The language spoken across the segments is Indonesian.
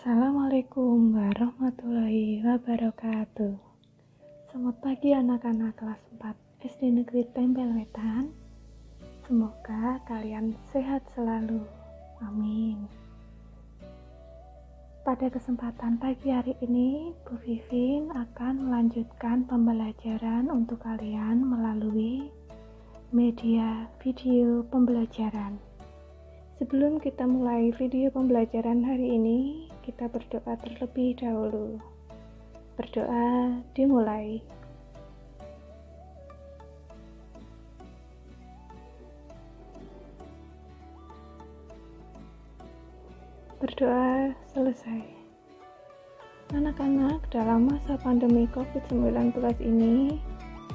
Assalamualaikum warahmatullahi wabarakatuh. Selamat pagi anak-anak kelas 4 SD Negeri Tempel Wetan. Semoga kalian sehat selalu. Amin. Pada kesempatan pagi hari ini, Bu Vivin akan melanjutkan pembelajaran untuk kalian melalui media video pembelajaran. Sebelum kita mulai video pembelajaran hari ini, kita berdoa terlebih dahulu. Berdoa dimulai. Berdoa selesai. Anak-anak, dalam masa pandemi COVID-19 ini,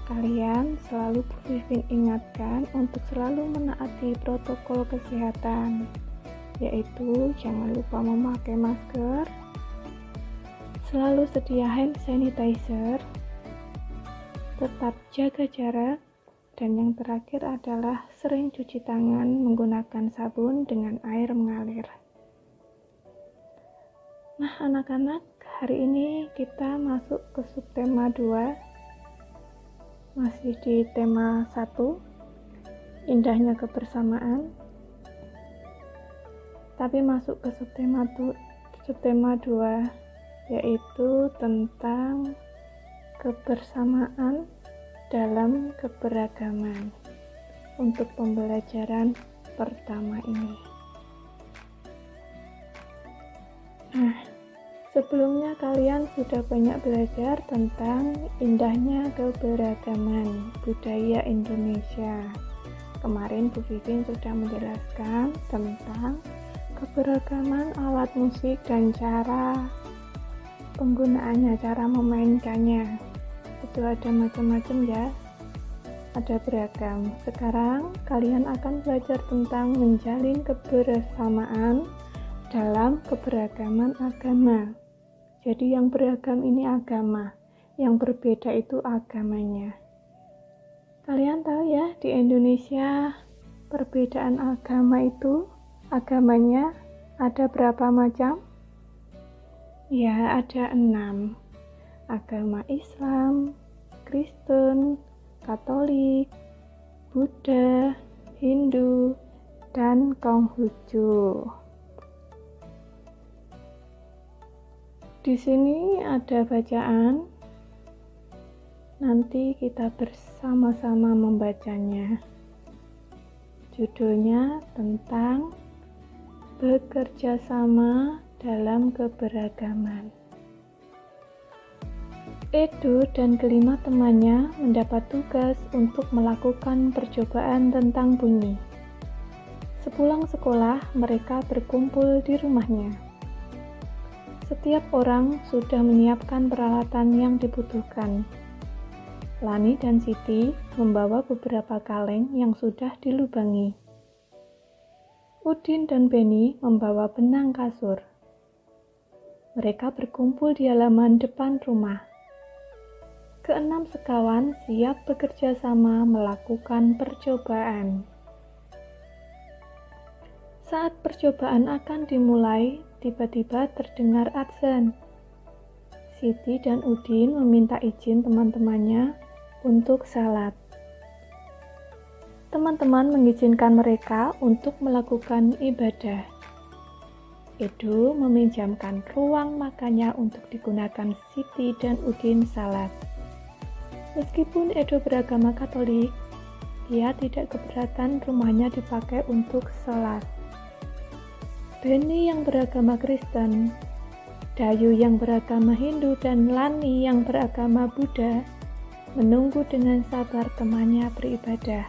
kalian selalu Bu Vivin ingatkan untuk selalu menaati protokol kesehatan, yaitu jangan lupa memakai masker, selalu sedia hand sanitizer, tetap jaga jarak, dan yang terakhir adalah sering cuci tangan menggunakan sabun dengan air mengalir. Nah anak-anak, hari ini kita masuk ke subtema 2, masih di tema 1, indahnya kebersamaan, tapi masuk ke subtema 2, yaitu tentang kebersamaan dalam keberagaman untuk pembelajaran pertama ini. Nah, sebelumnya kalian sudah banyak belajar tentang indahnya keberagaman budaya Indonesia. Kemarin Bu Vivin sudah menjelaskan tentang keberagaman alat musik dan cara penggunaannya, cara memainkannya. Itu ada macam-macam ya, ada beragam. Sekarang kalian akan belajar tentang menjalin kebersamaan dalam keberagaman agama. Jadi yang beragam ini agama, yang berbeda itu agamanya. Kalian tahu ya, di Indonesia perbedaan agama itu, agamanya ada berapa macam? Ya, ada 6. Agama Islam, Kristen, Katolik, Buddha, Hindu, dan Konghucu. Di sini ada bacaan. Nanti kita bersama-sama membacanya. Judulnya tentang bekerja sama dalam keberagaman. Edo dan kelima temannya mendapat tugas untuk melakukan percobaan tentang bunyi. Sepulang sekolah, mereka berkumpul di rumahnya. Setiap orang sudah menyiapkan peralatan yang dibutuhkan. Lani dan Siti membawa beberapa kaleng yang sudah dilubangi. Udin dan Beni membawa benang kasur. Mereka berkumpul di halaman depan rumah. Keenam sekawan siap bekerja sama melakukan percobaan. Saat percobaan akan dimulai, tiba-tiba terdengar adzan. Siti dan Udin meminta izin teman-temannya untuk salat. Teman-teman mengizinkan mereka untuk melakukan ibadah. Edo meminjamkan ruang makannya untuk digunakan Siti dan Udin salat. Meskipun Edo beragama Katolik, dia tidak keberatan rumahnya dipakai untuk salat. Beni yang beragama Kristen, Dayu yang beragama Hindu, dan Lani yang beragama Buddha menunggu dengan sabar temannya beribadah.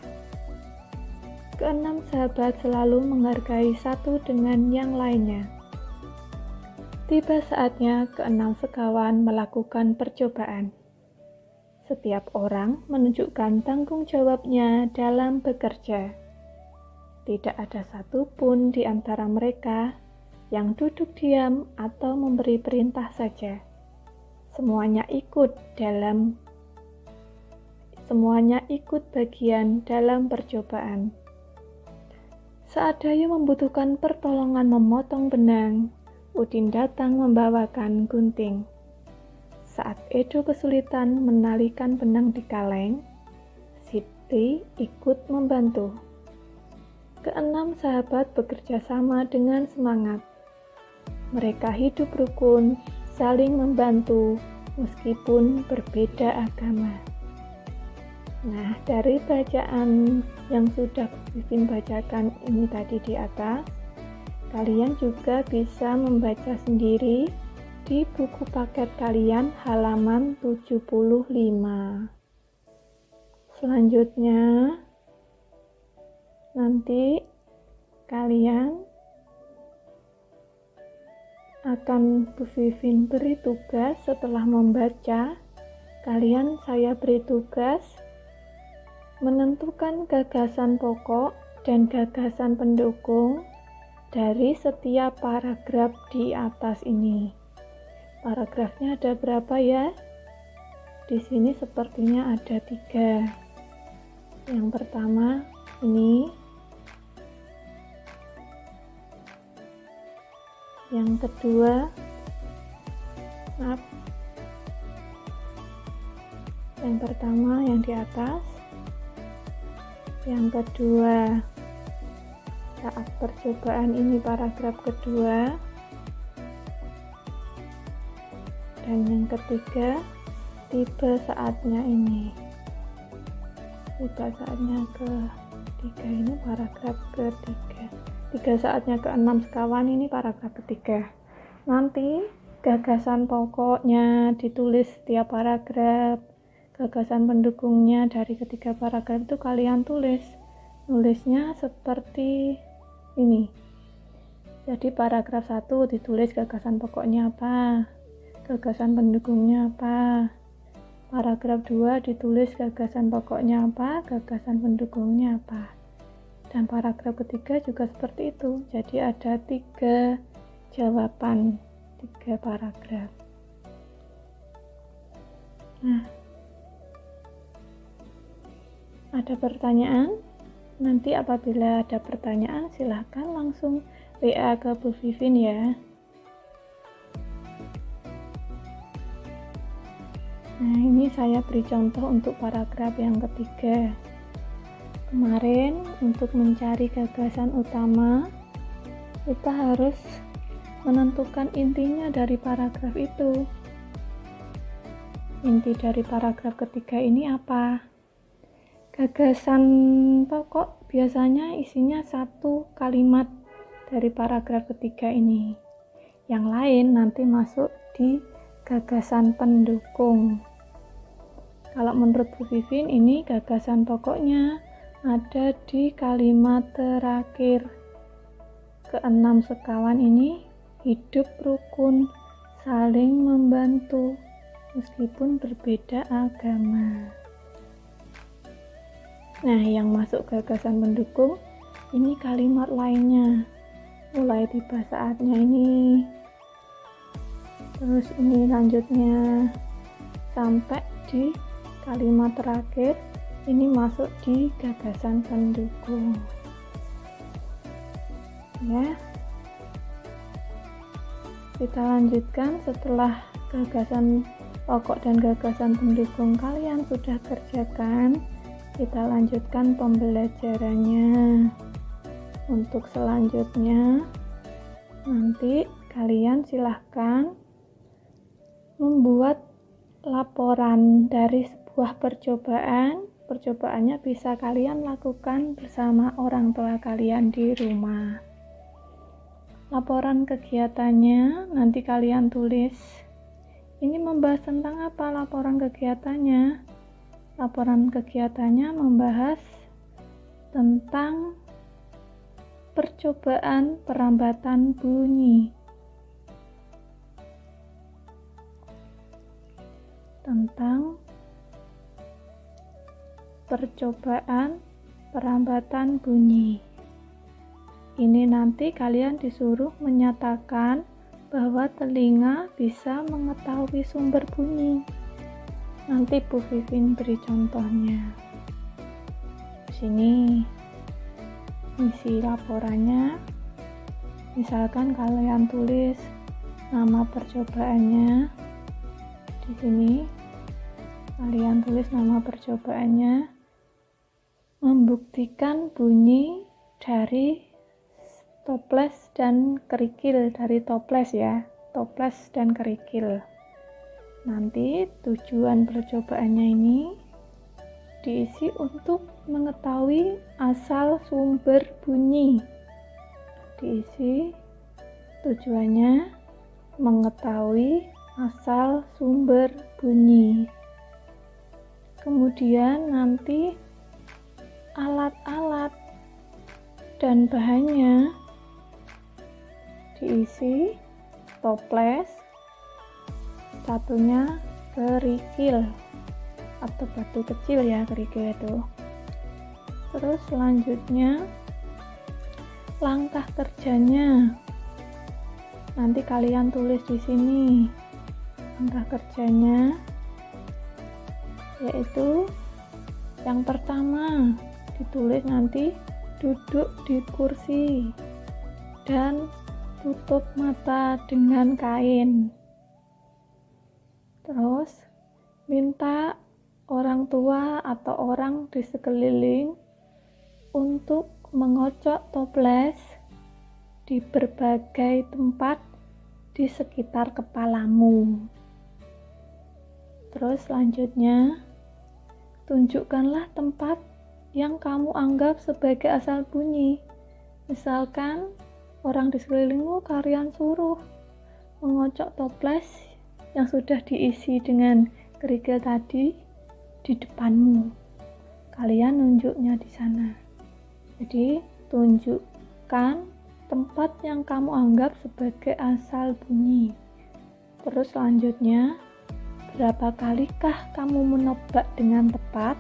Keenam sahabat selalu menghargai satu dengan yang lainnya. Tiba saatnya keenam sekawan melakukan percobaan. Setiap orang menunjukkan tanggung jawabnya dalam bekerja. Tidak ada satupun di antara mereka yang duduk diam atau memberi perintah saja. Semuanya ikut bagian dalam percobaan. Saat Dayu membutuhkan pertolongan memotong benang, Udin datang membawakan gunting. Saat Edo kesulitan menalikan benang di kaleng, Siti ikut membantu. Keenam sahabat bekerja sama dengan semangat. Mereka hidup rukun, saling membantu, meskipun berbeda agama. Nah, dari bacaan yang sudah Vivin bacakan ini tadi di atas, kalian juga bisa membaca sendiri di buku paket kalian halaman 75. Selanjutnya, nanti kalian akan Bu Vivin beri tugas setelah membaca. Saya beri tugas menentukan gagasan pokok dan gagasan pendukung dari setiap paragraf di atas ini. Paragrafnya ada berapa ya? Di sini sepertinya ada 3. Yang pertama ini, yang kedua, yang pertama yang di atas, yang kedua saat percobaan ini paragraf kedua, dan yang ketiga tiba saatnya ini. Tiba saatnya ketiga ini paragraf ketiga. Tiga saatnya ke-6 sekawan ini paragraf ketiga. Nanti gagasan pokoknya ditulis setiap paragraf, gagasan pendukungnya dari ketiga paragraf itu kalian tulis. Nulisnya seperti ini. Jadi paragraf 1 ditulis gagasan pokoknya apa, gagasan pendukungnya apa. Paragraf 2 ditulis gagasan pokoknya apa, gagasan pendukungnya apa. Dan paragraf ketiga juga seperti itu. Jadi ada 3 jawaban, 3 paragraf. Nah, ada pertanyaan? Nanti apabila ada pertanyaan silahkan langsung WA ke Bu Vivin ya. Nah, ini saya beri contoh untuk paragraf yang ketiga. Kemarin untuk mencari gagasan utama, kita harus menentukan intinya dari paragraf itu. Inti dari paragraf ketiga ini apa? Gagasan pokok biasanya isinya 1 kalimat dari paragraf ketiga ini. Yang lain nanti masuk di gagasan pendukung. Kalau menurut Bu Vivin ini gagasan pokoknya ada di kalimat terakhir. Ke-6 sekawan ini hidup rukun, saling membantu, meskipun berbeda agama. Nah, yang masuk gagasan pendukung ini kalimat lainnya. Mulai tiba saatnya ini, terus ini lanjutnya sampai di kalimat terakhir, ini masuk di gagasan pendukung. Ya, kita lanjutkan setelah gagasan pokok dan gagasan pendukung kalian sudah kerjakan. Kita lanjutkan pembelajarannya. Untuk selanjutnya, nanti kalian silahkan membuat laporan dari sebuah percobaan. Percobaannya bisa kalian lakukan bersama orang tua kalian di rumah. Laporan kegiatannya nanti kalian tulis. Ini membahas tentang apa laporan kegiatannya? Laporan kegiatannya membahas tentang percobaan perambatan bunyi. Tentang percobaan perambatan bunyi. Ini nanti kalian disuruh menyatakan bahwa telinga bisa mengetahui sumber bunyi. Nanti Bu Vivin beri contohnya. Sini isi laporannya. Misalkan kalian tulis nama percobaannya. Di sini kalian tulis nama percobaannya, membuktikan bunyi dari toples dan kerikil, dari toples ya, toples dan kerikil. Nanti tujuan percobaannya ini diisi untuk mengetahui asal sumber bunyi. Diisi tujuannya mengetahui asal sumber bunyi. Kemudian nanti alat-alat dan bahannya diisi toples, satunya kerikil atau batu kecil ya, kerikil itu. Terus selanjutnya langkah kerjanya. Nanti kalian tulis di sini langkah kerjanya, yaitu yang pertama ditulis nanti duduk di kursi dan tutup mata dengan kain. Terus minta orang tua atau orang di sekeliling untuk mengocok toples di berbagai tempat di sekitar kepalamu. Terus selanjutnya tunjukkanlah tempat yang kamu anggap sebagai asal bunyi. Misalkan orang di sekelilingmu, kalian suruh mengocok toples yang sudah diisi dengan kerikil tadi di depanmu. Kalian nunjuknya di sana. Jadi tunjukkan tempat yang kamu anggap sebagai asal bunyi. Terus selanjutnya, berapa kalikah kamu menebak dengan tepat?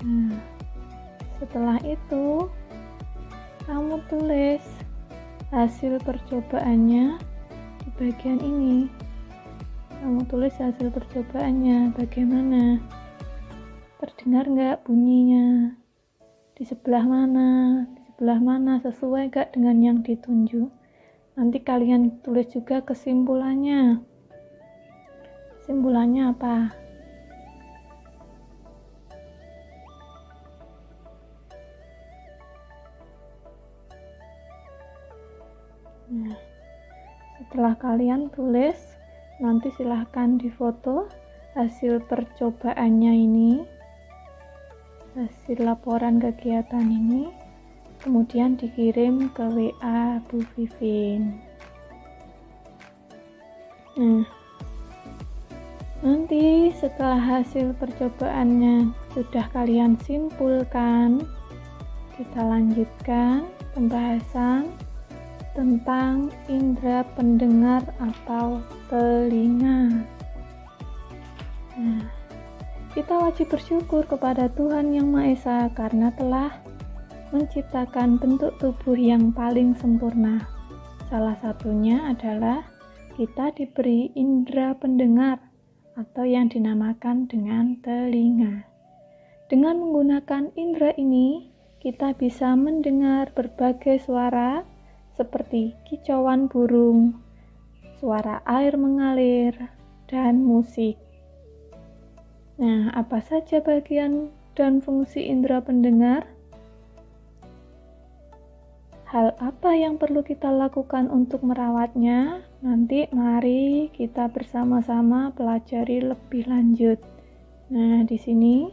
Nah, setelah itu kamu tulis hasil percobaannya di bagian ini. Kamu tulis hasil percobaannya bagaimana, terdengar nggak bunyinya, di sebelah mana, sesuai nggak dengan yang ditunjuk. Nanti kalian tulis juga kesimpulannya. Kesimpulannya apa? Nah, setelah kalian tulis, nanti silahkan difoto hasil percobaannya ini, hasil laporan kegiatan ini, kemudian dikirim ke WA Bu Vivin. Nah, nanti setelah hasil percobaannya sudah kalian simpulkan, kita lanjutkan pembahasan tentang indera pendengar atau telinga. Nah, kita wajib bersyukur kepada Tuhan Yang Maha Esa karena telah menciptakan bentuk tubuh yang paling sempurna. Salah satunya adalah kita diberi indera pendengar atau yang dinamakan dengan telinga. Dengan menggunakan indera ini, kita bisa mendengar berbagai suara seperti kicauan burung, suara air mengalir, dan musik. Nah, apa saja bagian dan fungsi indera pendengar? Hal apa yang perlu kita lakukan untuk merawatnya? Nanti mari kita bersama-sama pelajari lebih lanjut. Nah, di sini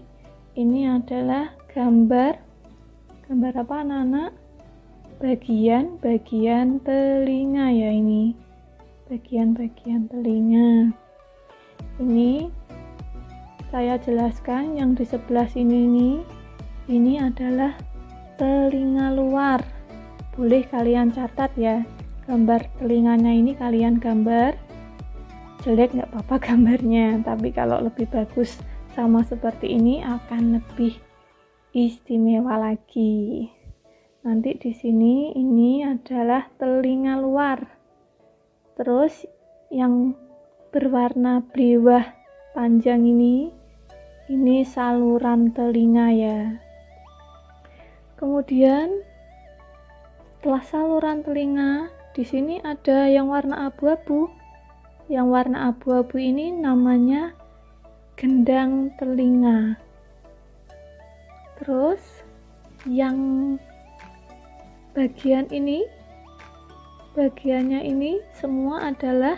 ini adalah gambar apa anak-anak? Bagian-bagian telinga ya ini. Bagian-bagian telinga. Ini saya jelaskan yang di sebelah sini ini adalah telinga luar. Boleh kalian catat ya, gambar telinganya ini kalian gambar. Jelek nggak apa-apa gambarnya, tapi kalau lebih bagus sama seperti ini akan lebih istimewa lagi. Nanti di sini ini adalah telinga luar. Terus yang berwarna blewah panjang ini saluran telinga ya. Kemudian setelah saluran telinga di sini ada yang warna abu-abu. Yang warna abu-abu ini namanya gendang telinga. Terus yang bagiannya ini semua adalah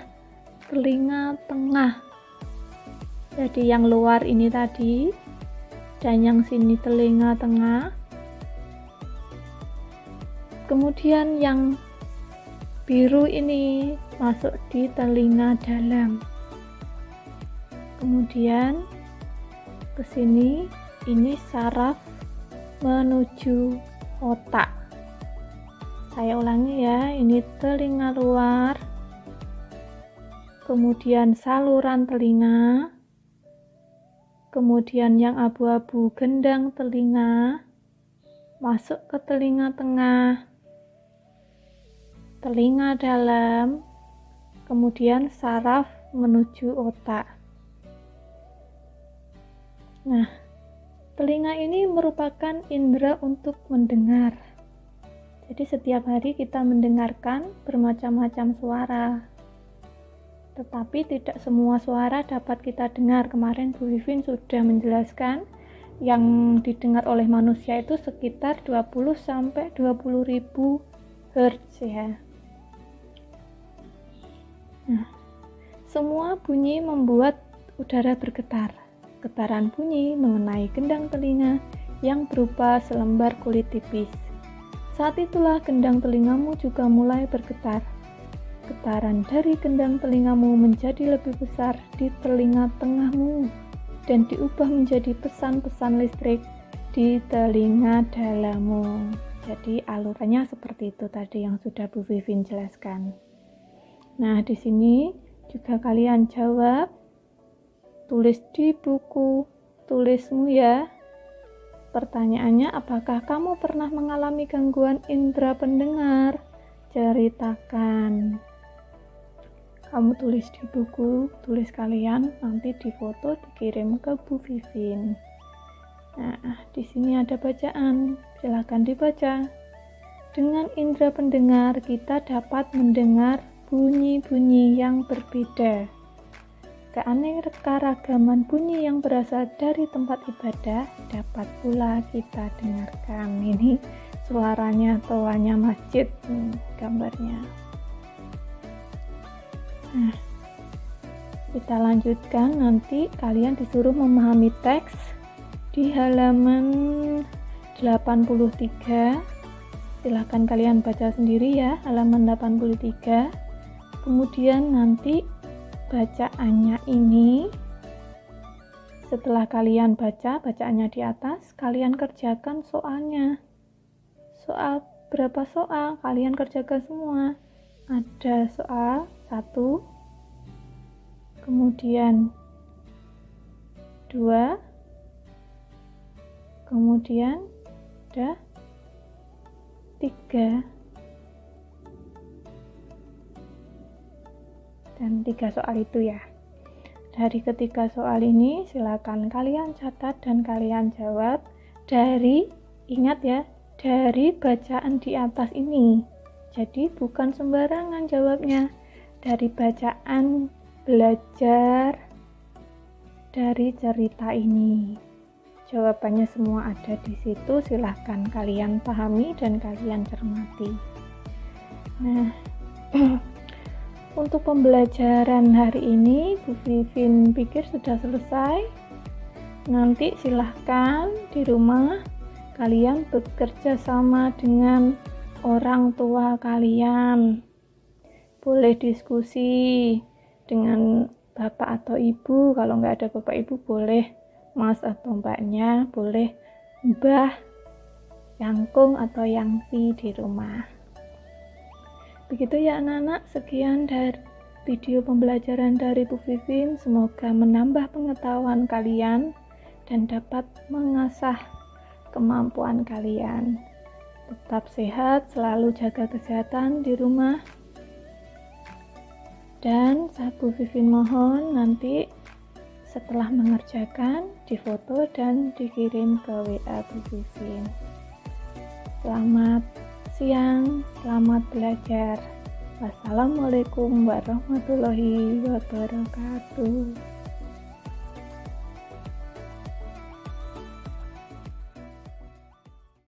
telinga tengah. Jadi yang luar ini tadi dan yang sini telinga tengah. Kemudian yang biru ini masuk di telinga dalam. Kemudian ke sini ini saraf menuju otak. Saya ulangi ya, ini telinga luar, kemudian saluran telinga, kemudian yang abu-abu gendang telinga, masuk ke telinga tengah, telinga dalam, kemudian saraf menuju otak. Nah, telinga ini merupakan indera untuk mendengar. Jadi setiap hari kita mendengarkan bermacam-macam suara. Tetapi tidak semua suara dapat kita dengar. Kemarin Bu Vivin sudah menjelaskan yang didengar oleh manusia itu sekitar 20-20.000 Hz ya. Nah, semua bunyi membuat udara bergetar. Getaran bunyi mengenai gendang telinga yang berupa selembar kulit tipis. Saat itulah gendang telingamu juga mulai bergetar. Getaran dari gendang telingamu menjadi lebih besar di telinga tengahmu dan diubah menjadi pesan-pesan listrik di telinga dalammu. Jadi alurnya seperti itu tadi yang sudah Bu Vivin jelaskan. Nah, di sini juga kalian jawab, tulis di buku tulismu ya. Pertanyaannya, apakah kamu pernah mengalami gangguan indera pendengar? Ceritakan. Kamu tulis di buku tulis kalian, nanti difoto dikirim ke Bu Vivin. Nah, di sini ada bacaan, silakan dibaca. Dengan indera pendengar kita dapat mendengar bunyi-bunyi yang berbeda. Keanekaragaman bunyi yang berasal dari tempat ibadah dapat pula kita dengarkan. Ini suaranya toanya masjid, gambarnya. Nah, kita lanjutkan, nanti kalian disuruh memahami teks di halaman 83. Silahkan kalian baca sendiri ya, halaman 83. Kemudian nanti bacaannya ini, setelah kalian baca bacaannya di atas, kalian kerjakan soalnya. Soal berapa soal? Kalian kerjakan semua. Ada soal 1, kemudian 2, kemudian ada 3. Dan 3 soal itu ya. Dari ketiga soal ini silakan kalian catat dan kalian jawab dari, ingat ya, dari bacaan di atas ini. Jadi bukan sembarangan jawabnya, dari bacaan belajar dari cerita ini. Jawabannya semua ada di situ, silahkan kalian pahami dan kalian cermati. Nah, untuk pembelajaran hari ini Bu Vivin pikir sudah selesai. Nanti silahkan di rumah kalian bekerja sama dengan orang tua kalian. Boleh diskusi dengan bapak atau ibu. Kalau nggak ada bapak ibu boleh mas atau mbaknya, boleh mbah, yangkung atau yangti di rumah. Begitu ya anak-anak, sekian dari video pembelajaran dari Bu Vivin. Semoga menambah pengetahuan kalian dan dapat mengasah kemampuan kalian. Tetap sehat, selalu jaga kesehatan di rumah. Dan Bu Vivin mohon nanti setelah mengerjakan difoto dan dikirim ke WA Bu Vivin. Selamat siang, selamat belajar. Wassalamualaikum warahmatullahi wabarakatuh.